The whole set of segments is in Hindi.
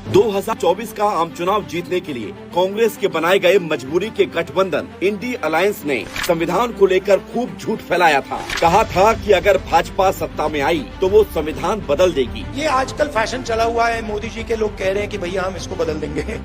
2024 का आम चुनाव जीतने के लिए कांग्रेस के बनाए गए मजबूरी के गठबंधन इंडी अलायंस ने संविधान को लेकर खूब झूठ फैलाया था। कहा था कि अगर भाजपा सत्ता में आई तो वो संविधान बदल देगी। ये आजकल फैशन चला हुआ है। मोदी जी के लोग कह रहे हैं कि भैया हम इसको बदल देंगे,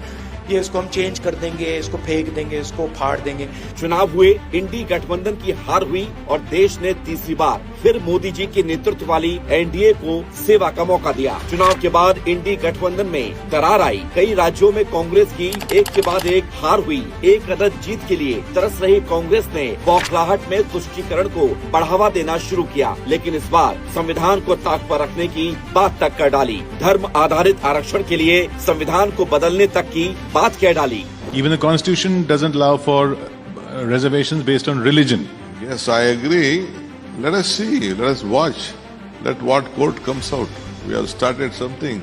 ये इसको हम चेंज कर देंगे, इसको फेंक देंगे, इसको फाड़ देंगे। चुनाव हुए, इंडी गठबंधन की हार हुई और देश ने तीसरी बार फिर मोदी जी के नेतृत्व वाली एनडीए को सेवा का मौका दिया। चुनाव के बाद इंडी गठबंधन में दरार आई। कई राज्यों में कांग्रेस की एक के बाद एक हार हुई। एक अदद जीत के लिए तरस रही कांग्रेस ने बौखलाहट में तुष्टीकरण को बढ़ावा देना शुरू किया, लेकिन इस बार संविधान को ताक पर रखने की बात तक कर डाली। धर्म आधारित आरक्षण के लिए संविधान को बदलने तक की बात कह डाली। Even the Constitution doesn't allow for reservations based on religion. Yes, I agree. Let us see, let us watch, let what court comes out. We have started something.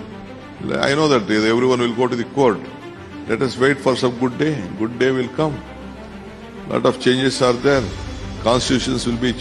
I know that everyone will go to the court. Let us wait for some good day. Good day will come. Lot of changes are there. Constitutions will be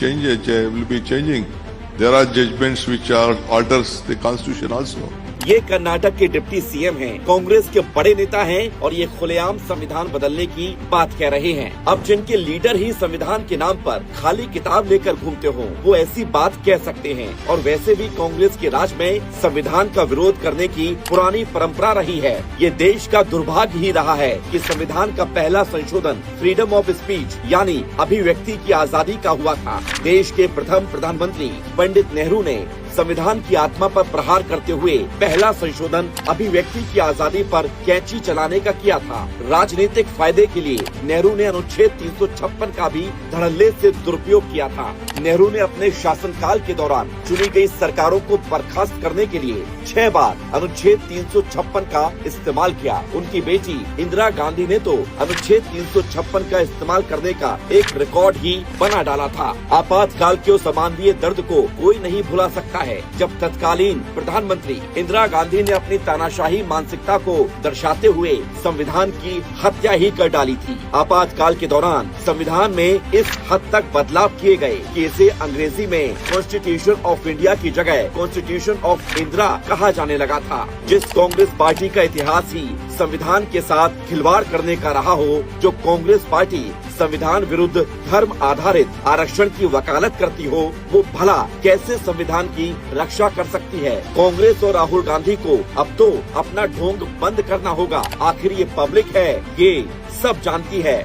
changing. There are judgments which alters the constitution also. ये कर्नाटक के डिप्टी सीएम हैं, कांग्रेस के बड़े नेता हैं और ये खुलेआम संविधान बदलने की बात कह रहे हैं। अब जिनके लीडर ही संविधान के नाम पर खाली किताब लेकर घूमते हो, वो ऐसी बात कह सकते हैं। और वैसे भी कांग्रेस के राज में संविधान का विरोध करने की पुरानी परंपरा रही है। ये देश का दुर्भाग्य ही रहा है कि संविधान का पहला संशोधन फ्रीडम ऑफ स्पीच यानी अभिव्यक्ति की आजादी का हुआ था। देश के प्रथम प्रधानमंत्री पंडित नेहरू ने संविधान की आत्मा पर प्रहार करते हुए पहला संशोधन अभिव्यक्ति की आजादी पर कैंची चलाने का किया था। राजनीतिक फायदे के लिए नेहरू ने अनुच्छेद 356 का भी धड़ल्ले से दुरुपयोग किया था। नेहरू ने अपने शासनकाल के दौरान चुनी गई सरकारों को बर्खास्त करने के लिए 6 बार अनुच्छेद 356 का इस्तेमाल किया। उनकी बेटी इंदिरा गांधी ने तो अनुच्छेद 356 का इस्तेमाल करने का एक रिकॉर्ड ही बना डाला था। आपातकाल के उस अमानवीय दर्द को कोई नहीं भुला सकता है जब तत्कालीन प्रधानमंत्री इंदिरा गांधी ने अपनी तानाशाही मानसिकता को दर्शाते हुए संविधान की हत्या ही कर डाली थी। आपातकाल के दौरान संविधान में इस हद तक बदलाव किए गए कि इसे अंग्रेजी में कॉन्स्टिट्यूशन ऑफ इंडिया की जगह कॉन्स्टिट्यूशन ऑफ इंदिरा कहा जाने लगा था। जिस कांग्रेस पार्टी का इतिहास ही संविधान के साथ खिलवाड़ करने का रहा हो, जो कांग्रेस पार्टी संविधान विरुद्ध धर्म आधारित आरक्षण की वकालत करती हो, वो भला कैसे संविधान की रक्षा कर सकती है। कांग्रेस और राहुल गांधी को अब तो अपना ढोंग बंद करना होगा। आखिर ये पब्लिक है, ये सब जानती है।